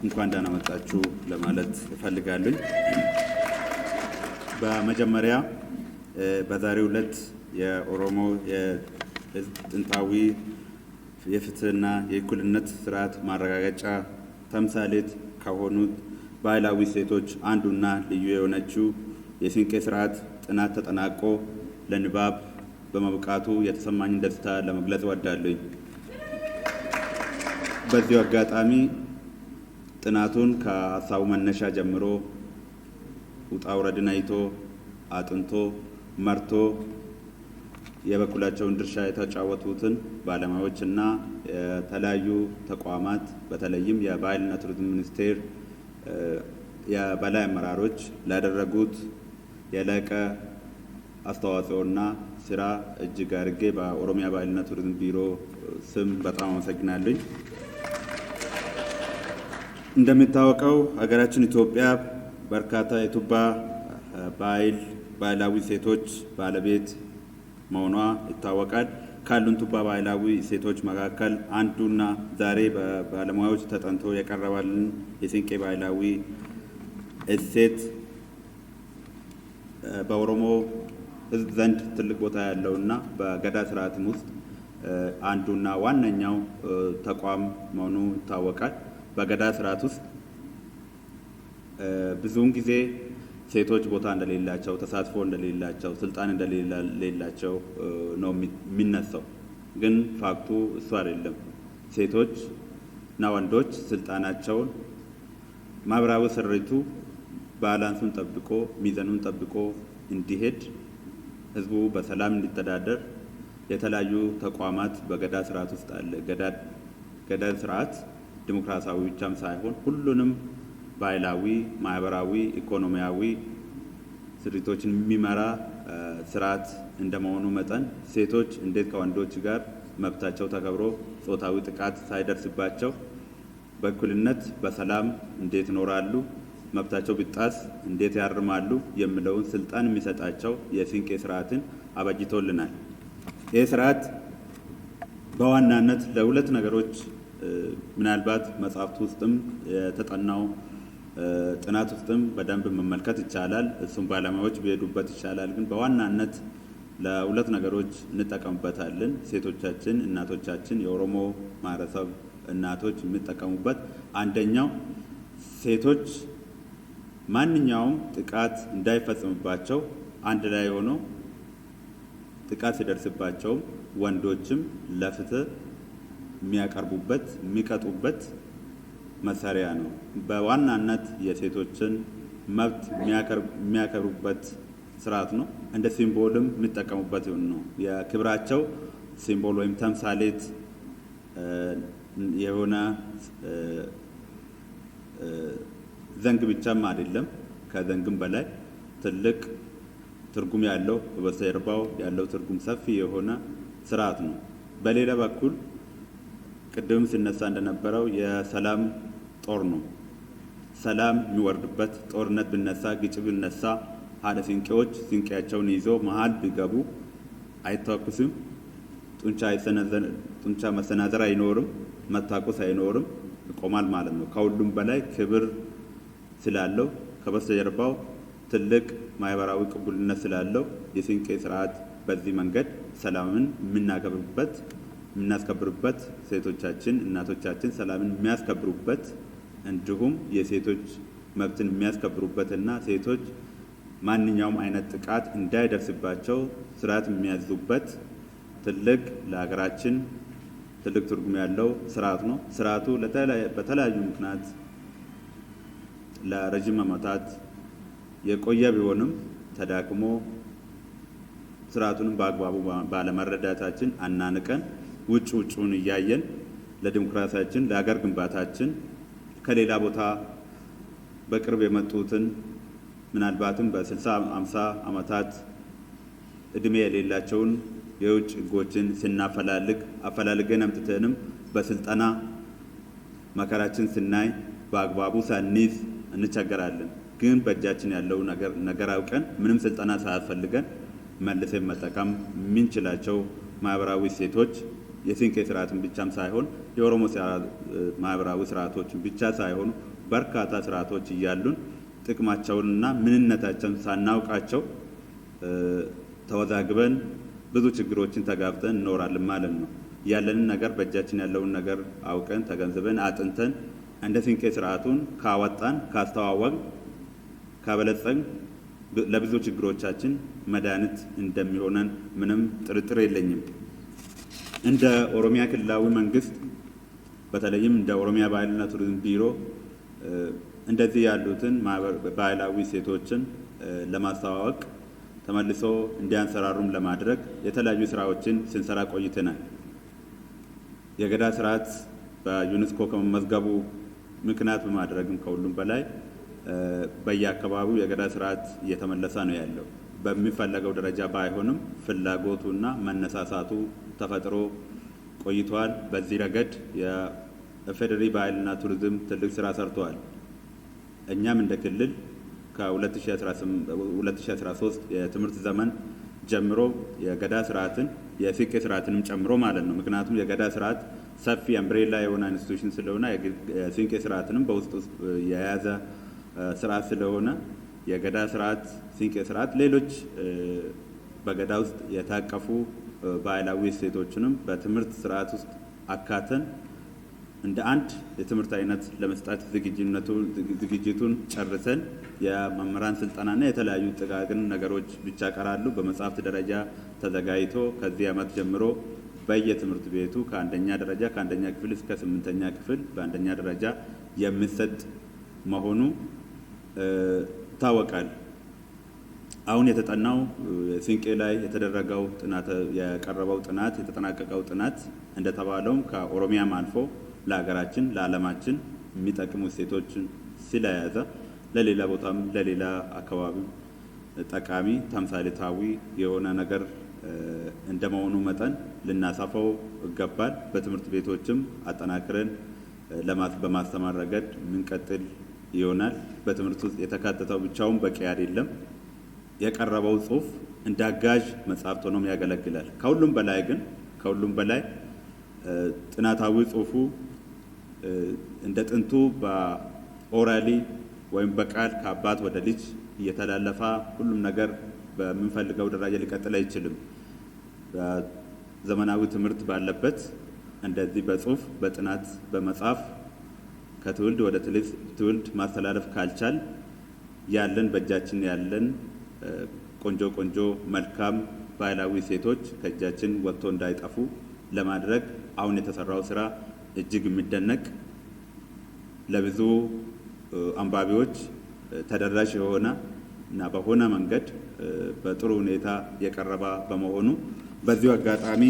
እንኳን ደህና መጣችሁ ለማለት እፈልጋለሁ። በመጀመሪያ በዛሬው ዕለት የኦሮሞ የሕዝብ ጥንታዊ የፍትህና የእኩልነት ስርዓት ማረጋገጫ ተምሳሌት ከሆኑት ባህላዊ እሴቶች አንዱና ልዩ የሆነችው የሲንቄ ስርዓት ጥናት ተጠናቆ ለንባብ በመብቃቱ የተሰማኝን ደስታ ለመግለጽ እወዳለሁ። በዚሁ አጋጣሚ ጥናቱን ከሀሳቡ መነሻ ጀምሮ ውጣ ውረድን አይቶ አጥንቶ መርቶ የበኩላቸውን ድርሻ የተጫወቱትን ባለሙያዎችና የተለያዩ ተቋማት በተለይም የባህልና ቱሪዝም ሚኒስቴር የበላይ አመራሮች ላደረጉት የላቀ አስተዋጽኦና ስራ እጅግ አድርጌ በኦሮሚያ ባህልና ቱሪዝም ቢሮ ስም በጣም አመሰግናለሁ። እንደሚታወቀው ሀገራችን ኢትዮጵያ በርካታ የቱባ ባህላዊ እሴቶች ባለቤት መሆኗ ይታወቃል። ካሉን ቱባ ባህላዊ እሴቶች መካከል አንዱና ዛሬ በባለሙያዎች ተጠንቶ የቀረበልን የሲንቄ ባህላዊ እሴት በኦሮሞ ሕዝብ ዘንድ ትልቅ ቦታ ያለውና በገዳ ስርዓትም ውስጥ አንዱና ዋነኛው ተቋም መሆኑ ይታወቃል። በገዳ ስርዓት ውስጥ ብዙውን ጊዜ ሴቶች ቦታ እንደሌላቸው፣ ተሳትፎ እንደሌላቸው፣ ስልጣን እንደሌላቸው ነው የሚነሳው። ግን ፋክቱ እሱ አይደለም። ሴቶች እና ወንዶች ስልጣናቸውን ማህበራዊ ስሪቱ ባላንሱን ጠብቆ ሚዛኑን ጠብቆ እንዲሄድ ህዝቡ በሰላም እንዲተዳደር የተለያዩ ተቋማት በገዳ ስርዓት ውስጥ አለ። ገዳ ስርዓት ዲሞክራሲያዊ ብቻም ሳይሆን ሁሉንም ባህላዊ፣ ማህበራዊ፣ ኢኮኖሚያዊ ስሪቶችን የሚመራ ስርዓት እንደመሆኑ መጠን ሴቶች እንዴት ከወንዶች ጋር መብታቸው ተከብሮ ጾታዊ ጥቃት ሳይደርስባቸው በእኩልነት በሰላም እንዴት ይኖራሉ፣ መብታቸው ቢጣስ እንዴት ያርማሉ የሚለውን ስልጣን የሚሰጣቸው የሲንቄ ስርዓትን አበጅቶልናል። ይህ ስርዓት በዋናነት ለሁለት ነገሮች ምናልባት መጽሐፍት ውስጥም የተጠናው ጥናት ውስጥም በደንብ መመልከት ይቻላል። እሱም ባለሙያዎች ቢሄዱበት ይቻላል። ግን በዋናነት ለሁለት ነገሮች እንጠቀምበታለን። ሴቶቻችን፣ እናቶቻችን፣ የኦሮሞ ማህበረሰብ እናቶች የሚጠቀሙበት አንደኛው ሴቶች ማንኛውም ጥቃት እንዳይፈጽምባቸው አንድ ላይ ሆኖ ጥቃት ሲደርስባቸውም ወንዶችም ለፍትህ የሚያቀርቡበት የሚቀጡበት መሳሪያ ነው። በዋናነት የሴቶችን መብት የሚያከብሩበት ስርዓት ነው። እንደ ሲምቦልም የሚጠቀሙበት ነው። የክብራቸው ሲምቦል ወይም ተምሳሌት የሆነ ዘንግ ብቻም አይደለም፣ ከዘንግም በላይ ትልቅ ትርጉም ያለው በስተጀርባው ያለው ትርጉም ሰፊ የሆነ ስርዓት ነው። በሌላ በኩል ቅድም ሲነሳ እንደነበረው የሰላም ጦር ነው። ሰላም የሚወርድበት ጦርነት ብነሳ፣ ግጭት ብነሳ ሀደ ሲንቄዎች ሲንቄያቸውን ይዘው መሀል ቢገቡ አይተኩስም። ጡንቻ መሰናዘር አይኖርም፣ መታኮስ አይኖርም፣ ይቆማል ማለት ነው። ከሁሉም በላይ ክብር ስላለው ከበስተጀርባው ትልቅ ማህበራዊ ቅቡልነት ስላለው የሲንቄ ስርዓት በዚህ መንገድ ሰላምን የምናከብርበት የምናስከብርበት ሴቶቻችን እናቶቻችን ሰላምን የሚያስከብሩበት እንዲሁም የሴቶች መብትን የሚያስከብሩበትና ሴቶች ማንኛውም አይነት ጥቃት እንዳይደርስባቸው ስርዓት የሚያዙበት ትልቅ ለሀገራችን ትልቅ ትርጉም ያለው ስርዓት ነው። ስርዓቱ በተለያዩ ምክንያት ለረጅም ዓመታት የቆየ ቢሆንም ተዳክሞ ስርዓቱንም በአግባቡ ባለመረዳታችን አናንቀን ውጭውን እያየን ለዲሞክራሲያችን ለሀገር ግንባታችን ከሌላ ቦታ በቅርብ የመጡትን ምናልባትም በ60-50 ዓመታት እድሜ የሌላቸውን የውጭ ህጎችን አፈላልገን አምጥተንም በስልጠና መከራችን ስናይ በአግባቡ ሳንይዝ እንቸገራለን። ግን በእጃችን ያለው ነገር አውቀን ምንም ስልጠና ሳያስፈልገን መልሰን መጠቀም የምንችላቸው ማህበራዊ እሴቶች የሲንቄ ስርዓትን ብቻም ሳይሆን የኦሮሞ ማህበራዊ ስርዓቶችን ብቻ ሳይሆኑ በርካታ ስርዓቶች እያሉን ጥቅማቸውንና ምንነታቸውን ሳናውቃቸው ተወዛግበን ብዙ ችግሮችን ተጋፍጠን እንኖራለን ማለት ነው። ያለንን ነገር በእጃችን ያለውን ነገር አውቀን ተገንዝበን አጥንተን እንደ ሲንቄ ስርዓቱን ካወጣን ካስተዋወቅ ካበለጸን ለብዙ ችግሮቻችን መድኃኒት እንደሚሆነን ምንም ጥርጥር የለኝም። እንደ ኦሮሚያ ክልላዊ መንግስት በተለይም እንደ ኦሮሚያ ባህልና ቱሪዝም ቢሮ እንደዚህ ያሉትን ባህላዊ ሴቶችን ለማስተዋወቅ ተመልሶ እንዲያንሰራሩም ለማድረግ የተለያዩ ስራዎችን ስንሰራ ቆይተናል። የገዳ ስርዓት በዩኔስኮ ከመመዝገቡ ምክንያት በማድረግም ከሁሉም በላይ በየአካባቢው የገዳ ስርዓት እየተመለሰ ነው ያለው። በሚፈለገው ደረጃ ባይሆንም ፍላጎቱና መነሳሳቱ ተፈጥሮ ቆይቷል። በዚህ ረገድ የኢፌዴሪ ባህልና ቱሪዝም ትልቅ ስራ ሰርተዋል። እኛም እንደ ክልል ከ2013 የትምህርት ዘመን ጀምሮ የገዳ ስርዓትን የሲንቄ ስርዓትንም ጨምሮ ማለት ነው። ምክንያቱም የገዳ ስርዓት ሰፊ አምብሬላ የሆነ ኢንስቲትዩሽን ስለሆነ የሲንቄ ስርዓትንም በውስጡ የያዘ ስርዓት ስለሆነ የገዳ ስርዓት፣ ሲንቄ ስርዓት፣ ሌሎች በገዳ ውስጥ የታቀፉ ባህላዊ እሴቶችንም በትምህርት ስርዓት ውስጥ አካተን እንደ አንድ የትምህርት አይነት ለመስጠት ዝግጅቱን ጨርሰን የመምህራን ስልጠናና የተለያዩ ጥቃቅን ነገሮች ብቻ ቀራሉ። በመጽሐፍት ደረጃ ተዘጋጅቶ ከዚህ ዓመት ጀምሮ በየትምህርት ቤቱ ከአንደኛ ደረጃ ከአንደኛ ክፍል እስከ 8ኛ ክፍል በአንደኛ ደረጃ የሚሰጥ መሆኑ ይታወቃል። አሁን የተጠናው ሲንቄ ላይ የተደረገው ጥናት የቀረበው ጥናት የተጠናቀቀው ጥናት እንደተባለውም ከኦሮሚያም አልፎ ለሀገራችን ለዓለማችን የሚጠቅሙ እሴቶችን ስለያዘ ለሌላ ቦታም ለሌላ አካባቢ ጠቃሚ ተምሳሌታዊ የሆነ ነገር እንደመሆኑ መጠን ልናሰፋው ይገባል። በትምህርት ቤቶችም አጠናክረን በማስተማር ረገድ ምንቀጥል ይሆናል። በትምህርት ውስጥ የተካተተው ብቻውን በቂ አይደለም። የቀረበው ጽሑፍ እንደ አጋዥ መጽሐፍት ሆኖም ያገለግላል። ከሁሉም በላይ ጥናታዊ ጽሑፉ እንደ ጥንቱ በኦራሊ ወይም በቃል ከአባት ወደ ልጅ እየተላለፈ ሁሉም ነገር በምንፈልገው ደረጃ ሊቀጥል አይችልም። በዘመናዊ ትምህርት ባለበት እንደዚህ በጽሑፍ በጥናት በመጻፍ ከትውልድ ወደ ትውልድ ማስተላለፍ ካልቻል ያለን በእጃችን ያለን ቆንጆ መልካም ባህላዊ ሴቶች ከእጃችን ወጥቶ እንዳይጠፉ ለማድረግ አሁን የተሰራው ስራ እጅግ የሚደነቅ ለብዙ አንባቢዎች ተደራሽ የሆነ እና በሆነ መንገድ በጥሩ ሁኔታ የቀረበ በመሆኑ በዚሁ አጋጣሚ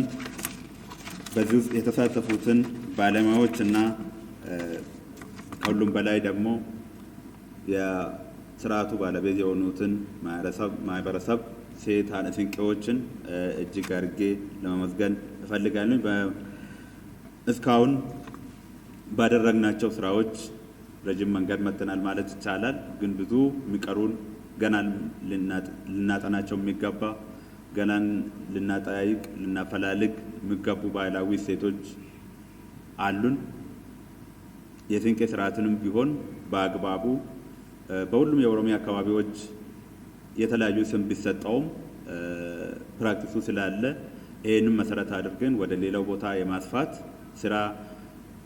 በዚህ ውስጥ የተሳተፉትን ባለሙያዎች እና ከሁሉም በላይ ደግሞ የስርዓቱ ባለቤት የሆኑትን ማህበረሰብ ሴት ሲንቄዎችን እጅግ አድርጌ ለማመስገን እፈልጋለሁ። እስካሁን ባደረግናቸው ስራዎች ረጅም መንገድ መጥተናል ማለት ይቻላል። ግን ብዙ የሚቀሩን ገና ልናጠናቸው የሚገባ ገና ልናጠያይቅ ልናፈላልግ የሚገቡ ባህላዊ እሴቶች አሉን። የሲንቄ ስርዓትንም ቢሆን በአግባቡ በሁሉም የኦሮሚያ አካባቢዎች የተለያዩ ስም ቢሰጠውም ፕራክቲሱ ስላለ ይህንም መሰረት አድርገን ወደ ሌላው ቦታ የማስፋት ስራ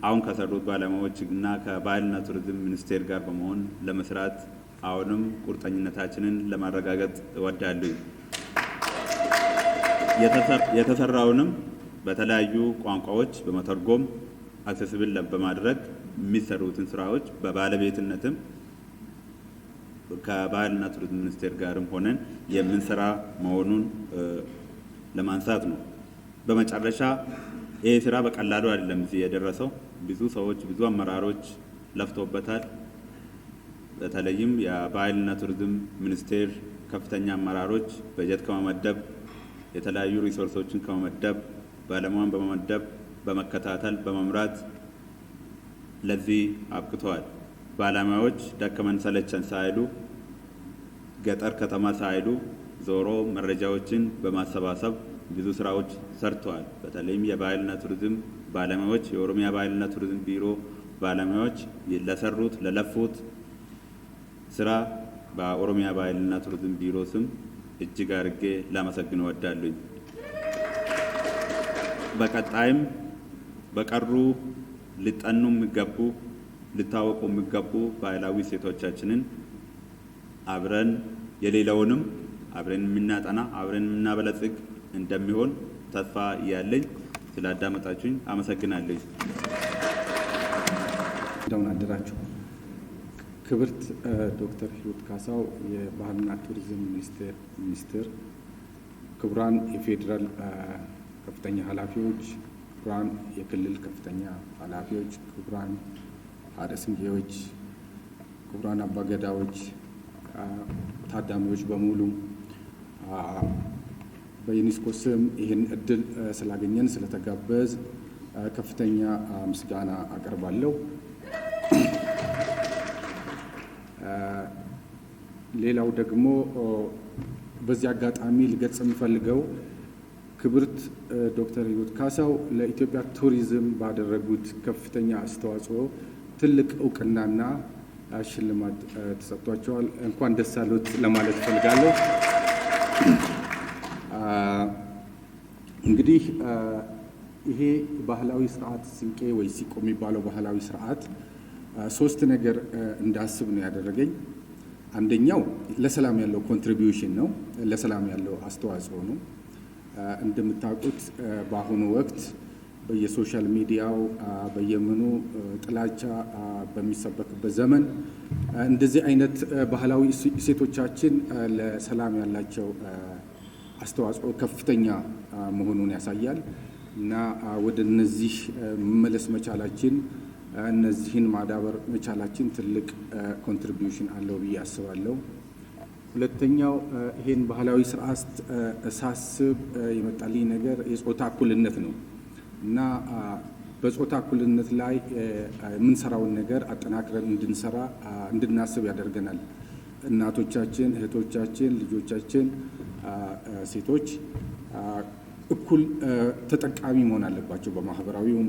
አሁን ከሰሩት ባለሙያዎች እና ከባህልና ቱሪዝም ሚኒስቴር ጋር በመሆን ለመስራት አሁንም ቁርጠኝነታችንን ለማረጋገጥ እወዳለሁ። የተሰራውንም በተለያዩ ቋንቋዎች በመተርጎም አክሰስብል በማድረግ የሚሰሩትን ስራዎች በባለቤትነትም ከባህልና ቱሪዝም ሚኒስቴር ጋርም ሆነን የምንሰራ መሆኑን ለማንሳት ነው። በመጨረሻ ይህ ስራ በቀላሉ አይደለም እዚህ የደረሰው። ብዙ ሰዎች፣ ብዙ አመራሮች ለፍቶበታል። በተለይም የባህልና ቱሪዝም ሚኒስቴር ከፍተኛ አመራሮች በጀት ከመመደብ የተለያዩ ሪሶርሶችን ከመመደብ ባለሙያን በመመደብ በመከታተል በመምራት ለዚህ አብቅተዋል። ባለሙያዎች ደከመን ሰለቸን ሳይሉ ገጠር ከተማ ሳይሉ ዞሮ መረጃዎችን በማሰባሰብ ብዙ ስራዎች ሰርተዋል። በተለይም የባህልና ቱሪዝም ባለሙያዎች፣ የኦሮሚያ ባህልና ቱሪዝም ቢሮ ባለሙያዎች ለሰሩት ለለፉት ስራ በኦሮሚያ ባህልና ቱሪዝም ቢሮ ስም እጅግ አድርጌ ላመሰግን እወዳለሁ። በቀጣይም በቀሩ ሊጠኑ የሚገቡ ሊታወቁ የሚገቡ ባህላዊ እሴቶቻችንን አብረን የሌላውንም አብረን የምናጠና አብረን የምናበለጽግ እንደሚሆን ተስፋ እያለኝ ስላዳመጣችሁኝ አመሰግናለሁ። እንደምን አደራችሁ። ክብርት ዶክተር ሂሩት ካሳው የባህልና ቱሪዝም ሚኒስትር፣ ክቡራን የፌዴራል ከፍተኛ ኃላፊዎች፣ ክቡራን የክልል ከፍተኛ ኃላፊዎች፣ ክቡራን ሀደ ስንቄዎች፣ ክቡራን አባገዳዎች፣ ታዳሚዎች በሙሉ በዩኔስኮ ስም ይህን እድል ስላገኘን ስለተጋበዝ ከፍተኛ ምስጋና አቀርባለሁ። ሌላው ደግሞ በዚህ አጋጣሚ ልገልጽ የምፈልገው ክብርት ዶክተር ሂሩት ካሳው ለኢትዮጵያ ቱሪዝም ባደረጉት ከፍተኛ አስተዋጽኦ ትልቅ እውቅናና ሽልማት ተሰጥቷቸዋል። እንኳን ደስ አሎት ለማለት እፈልጋለሁ። እንግዲህ ይሄ ባህላዊ ስርዓት ስንቄ ወይ ሲቆ የሚባለው ባህላዊ ስርዓት ሶስት ነገር እንዳስብ ነው ያደረገኝ። አንደኛው ለሰላም ያለው ኮንትሪቢዩሽን ነው፣ ለሰላም ያለው አስተዋጽኦ ነው። እንደምታውቁት በአሁኑ ወቅት በየሶሻል ሚዲያው በየምኑ ጥላቻ በሚሰበክበት ዘመን እንደዚህ አይነት ባህላዊ እሴቶቻችን ለሰላም ያላቸው አስተዋጽኦ ከፍተኛ መሆኑን ያሳያል እና ወደ እነዚህ መመለስ መቻላችን እነዚህን ማዳበር መቻላችን ትልቅ ኮንትሪቢዩሽን አለው ብዬ አስባለሁ። ሁለተኛው ይሄን ባህላዊ ስርዓት ሳስብ የመጣልኝ ነገር የጾታ እኩልነት ነው እና በጾታ እኩልነት ላይ የምንሰራውን ነገር አጠናክረን እንድናስብ ያደርገናል። እናቶቻችን፣ እህቶቻችን፣ ልጆቻችን፣ ሴቶች እኩል ተጠቃሚ መሆን አለባቸው። በማህበራዊውም፣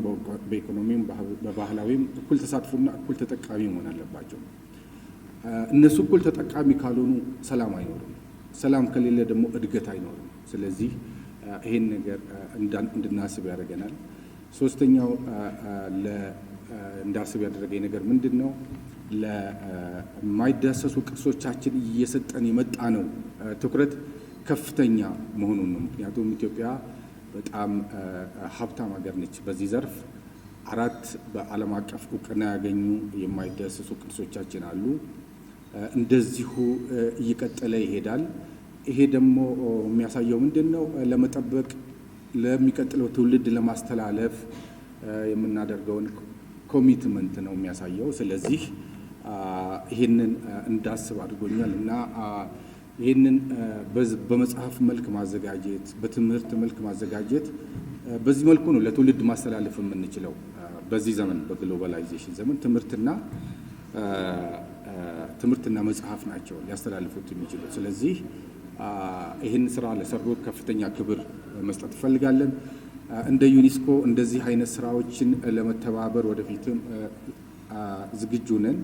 በኢኮኖሚውም፣ በባህላዊም እኩል ተሳትፎና እኩል ተጠቃሚ መሆን አለባቸው። እነሱ እኩል ተጠቃሚ ካልሆኑ ሰላም አይኖርም። ሰላም ከሌለ ደግሞ እድገት አይኖርም። ስለዚህ ይሄን ነገር እንድናስብ ያደርገናል። ሶስተኛው እንዳስብ ያደረገኝ ነገር ምንድን ነው? ለማይዳሰሱ ቅርሶቻችን እየሰጠን የመጣ ነው ትኩረት ከፍተኛ መሆኑን ነው። ምክንያቱም ኢትዮጵያ በጣም ሀብታም ሀገር ነች። በዚህ ዘርፍ 4 በዓለም አቀፍ እውቅና ያገኙ የማይዳሰሱ ቅርሶቻችን አሉ። እንደዚሁ እየቀጠለ ይሄዳል። ይሄ ደግሞ የሚያሳየው ምንድን ነው? ለመጠበቅ ለሚቀጥለው ትውልድ ለማስተላለፍ የምናደርገውን ኮሚትመንት ነው የሚያሳየው። ስለዚህ ይህንን እንዳስብ አድርጎኛል እና ይህንን በመጽሐፍ መልክ ማዘጋጀት፣ በትምህርት መልክ ማዘጋጀት፣ በዚህ መልኩ ነው ለትውልድ ማስተላለፍ የምንችለው። በዚህ ዘመን በግሎባላይዜሽን ዘመን ትምህርትና መጽሐፍ ናቸው ሊያስተላልፉት የሚችሉት። ስለዚህ ይህን ስራ ለሰሩት ከፍተኛ ክብር መስጠት እንፈልጋለን። እንደ ዩኔስኮ እንደዚህ አይነት ስራዎችን ለመተባበር ወደፊትም ዝግጁ ነን።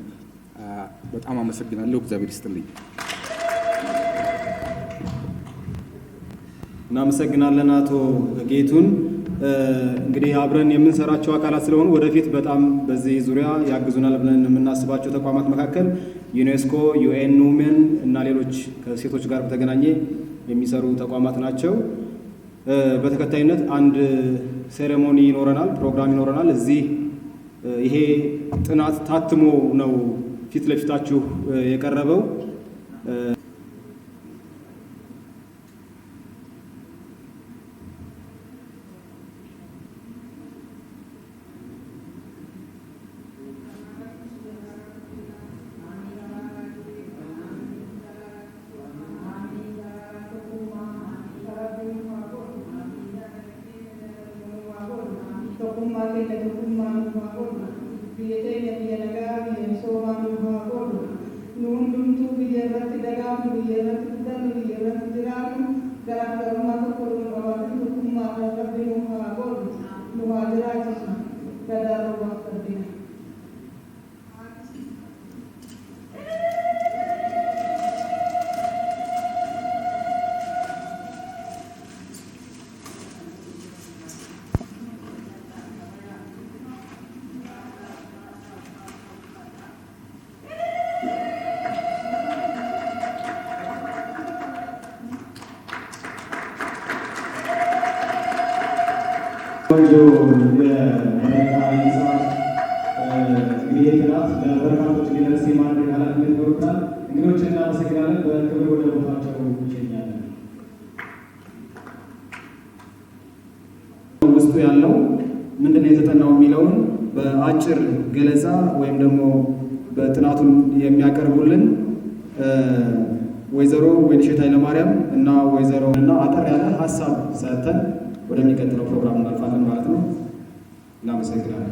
በጣም አመሰግናለሁ። እግዚአብሔር ይስጥልኝ። እናመሰግናለን አቶ ጌቱን። እንግዲህ አብረን የምንሰራቸው አካላት ስለሆኑ ወደፊት በጣም በዚህ ዙሪያ ያግዙናል ብለን የምናስባቸው ተቋማት መካከል ዩኔስኮ፣ ዩኤን ውሜን እና ሌሎች ከሴቶች ጋር በተገናኘ የሚሰሩ ተቋማት ናቸው። በተከታይነት አንድ ሴሬሞኒ ይኖረናል፣ ፕሮግራም ይኖረናል። እዚህ ይሄ ጥናት ታትሞ ነው ፊት ለፊታችሁ የቀረበው። በርካቶች ሊደርስ የማድረግ ኃላፊነት ይኖርብናል። እንግዶችን እናመሰግናለን። በክብር ወደ ቦታቸው ይሸኛለን። ውስጡ ያለው ምንድን ነው የተጠናው የሚለውን በአጭር ገለጻ ወይም ደግሞ በጥናቱን የሚያቀርቡልን ወይዘሮ ወይንሸት ኃይለማርያም እና ወይዘሮ እና አጠር ያለ ሀሳብ ሰጥተን ወደሚቀጥለው ፕሮግራም እናልፋለን ማለት ነው። እናመሰግናለን።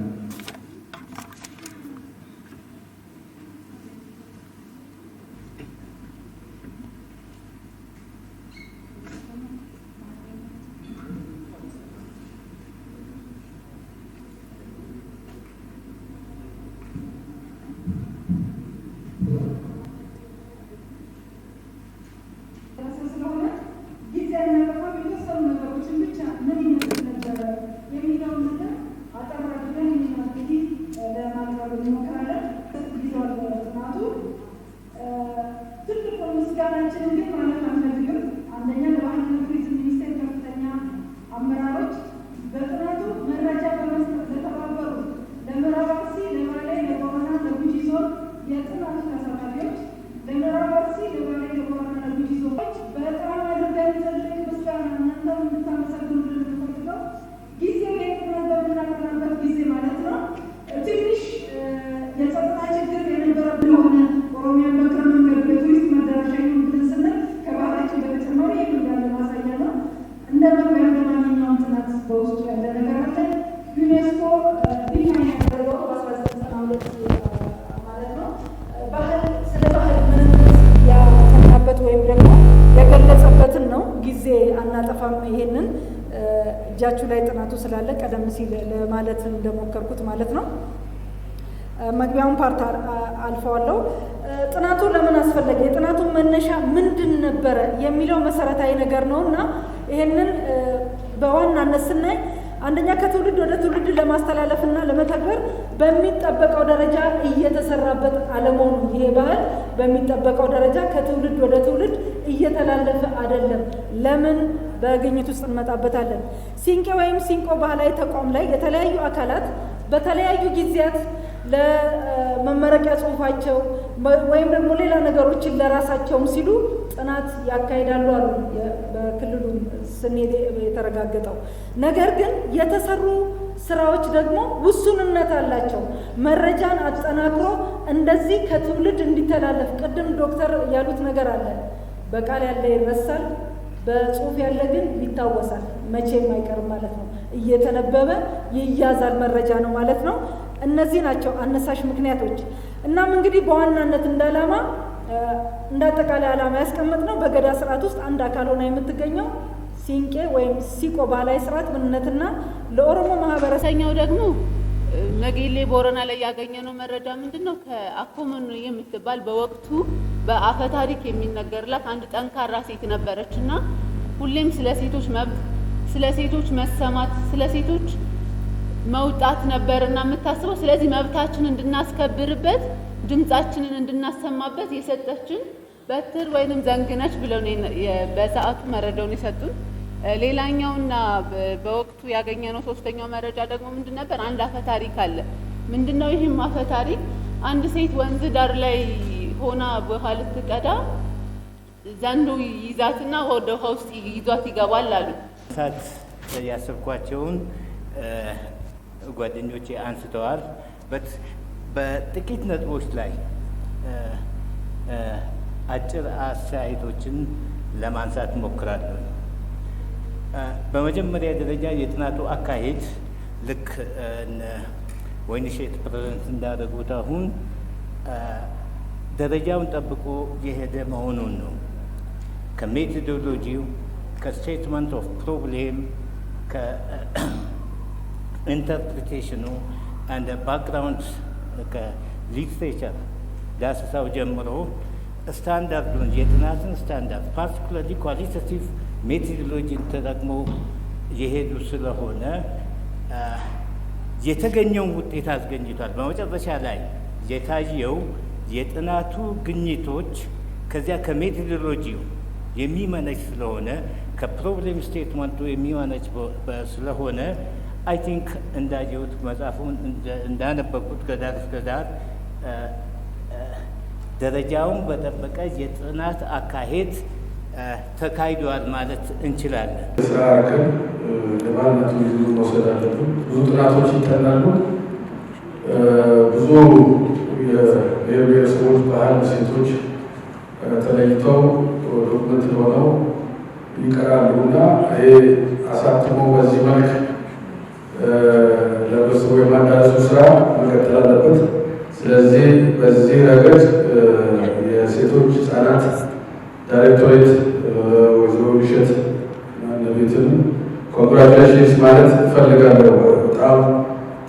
ይሄንን እጃችሁ ላይ ጥናቱ ስላለ ቀደም ሲል ለማለት እንደሞከርኩት ማለት ነው። መግቢያውን ፓርት አልፈዋለሁ። ጥናቱ ለምን አስፈለገ፣ የጥናቱ መነሻ ምንድን ነበረ የሚለው መሰረታዊ ነገር ነው እና ይሄንን በዋናነት ስናይ አንደኛ ከትውልድ ወደ ትውልድ ለማስተላለፍና ለመተግበር በሚጠበቀው ደረጃ እየተሰራበት አለመሆኑ፣ ይሄ ባህል በሚጠበቀው ደረጃ ከትውልድ ወደ ትውልድ እየተላለፈ አይደለም። ለምን በግኝት ውስጥ እንመጣበታለን። ሲንቄ ወይም ሲንቆ ባህላዊ ተቋም ላይ የተለያዩ አካላት በተለያዩ ጊዜያት ለመመረቂያ ጽሁፋቸው ወይም ደግሞ ሌላ ነገሮችን ለራሳቸውም ሲሉ ጥናት ያካሂዳሉ አሉ። በክልሉ ስንሄድ የተረጋገጠው ነገር ግን የተሰሩ ስራዎች ደግሞ ውሱንነት አላቸው። መረጃን አጠናክሮ እንደዚህ ከትውልድ እንዲተላለፍ ቅድም ዶክተር ያሉት ነገር አለ። በቃል ያለ ይረሳል፣ በጽሁፍ ያለ ግን ይታወሳል። መቼም አይቀርም ማለት ነው። እየተነበበ ይያዛል መረጃ ነው ማለት ነው። እነዚህ ናቸው አነሳሽ ምክንያቶች። እናም እንግዲህ በዋናነት እንደ ዓላማ እንደ አጠቃላይ ዓላማ ያስቀመጥነው በገዳ ስርዓት ውስጥ አንድ አካል ሆና የምትገኘው ሲንቄ ወይም ሲቆ ባህላዊ ስርዓት ምንነትና ለኦሮሞ ማህበረሰኛው ደግሞ ነጌሌ ቦረና ላይ ያገኘነው መረጃ ምንድነው? ከአኮመኑ የምትባል በወቅቱ በአፈ ታሪክ የሚነገርላት አንድ ጠንካራ ሴት ነበረችና ሁሌም ስለ ሴቶች መብት፣ ስለ ሴቶች መሰማት፣ ስለ ሴቶች መውጣት ነበርና የምታስበው። ስለዚህ መብታችንን እንድናስከብርበት ድምጻችንን እንድናሰማበት የሰጠችን በትር ወይንም ዘንግ ነች ብለው በሰዓቱ መረጃውን የሰጡን። ሌላኛውና በወቅቱ ያገኘነው ሶስተኛው መረጃ ደግሞ ምንድን ነበር? አንድ አፈ ታሪክ አለ። ምንድነው ይህም አፈ ታሪክ? አንድ ሴት ወንዝ ዳር ላይ ሆና ውሃ ልትቀዳ ዘንዶ ይዛትና ወደ ውሃ ውስጥ ይዟት ይገባል አሉ። ሳት ያሰብኳቸውን ጓደኞቼ አንስተዋል። በጥቂት ነጥቦች ላይ አጭር አስተያየቶችን ለማንሳት እሞክራለሁ። በመጀመሪያ ደረጃ የጥናቱ አካሄድ ልክ ወይንሸት ፕሬዘንት እንዳደረጉት አሁን ደረጃውን ጠብቆ የሄደ መሆኑን ነው። ከሜቶዶሎጂው፣ ከስቴትመንት ኦፍ ፕሮብሌም፣ ከኢንተርፕሪቴሽኑ አንድ ባክግራውንድ ከሊትሬቸር ዳሰሳው ጀምሮ ስታንዳርዱን የጥናትን ስታንዳርድ ፓርቲኩላርሊ ኳሊታቲቭ ሜቶዶሎጂን ተጠቅሞ የሄዱ ስለሆነ የተገኘውን ውጤት አስገኝቷል። በመጨረሻ ላይ የታየው የጥናቱ ግኝቶች ከዚያ ከሜቶዶሎጂው የሚመነጭ ስለሆነ ከፕሮብሌም ስቴትመንቱ የሚመነጭ ስለሆነ አይ ቲንክ እንዳየሁት መጽሐፉን እንዳነበብኩት ከዳር እስከ ዳር ደረጃውን በጠበቀ የጥናት አካሄድ ተካሂዷል ማለት እንችላለን። ስራ አቅም ለማንነቱ ይዞ መውሰድ አለብን። ብዙ ጥናቶች ይጠናሉ። ብዙ የብሔር ብሔረሰቦች ባህል ሴቶች ተለይተው ዶክመንት ሆነው ይቀራሉ እና ይሄ አሳትሞ በዚህ መልክ ለህብረተሰቡ የማዳረሱ ስራ መቀጠል አለበት። ስለዚህ በዚህ ረገድ የሴቶች ህጻናት ዳይሬክቶሬት ወይዘሮ ውብሸት ነቤትን ኮንግራቹሌሽንስ ማለት እፈልጋለሁ። በጣም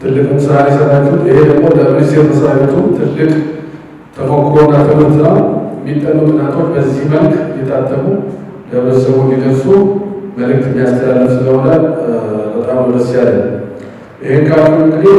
ትልቅም ስራ የሰራችሁት። ይሄ ደግሞ ለሚኒስቴር መስሪያ ቤቱ ትልቅ ተሞክሮና ትምህርት ነው። የሚጠኑ ጥናቶች በዚህ መልክ እየታተሙ ለህብረተሰቡ እንዲደርሱ መልእክት የሚያስተላልፍ ስለሆነ በጣም ደስ ያለ። ይህን ካልኩ እንግዲህ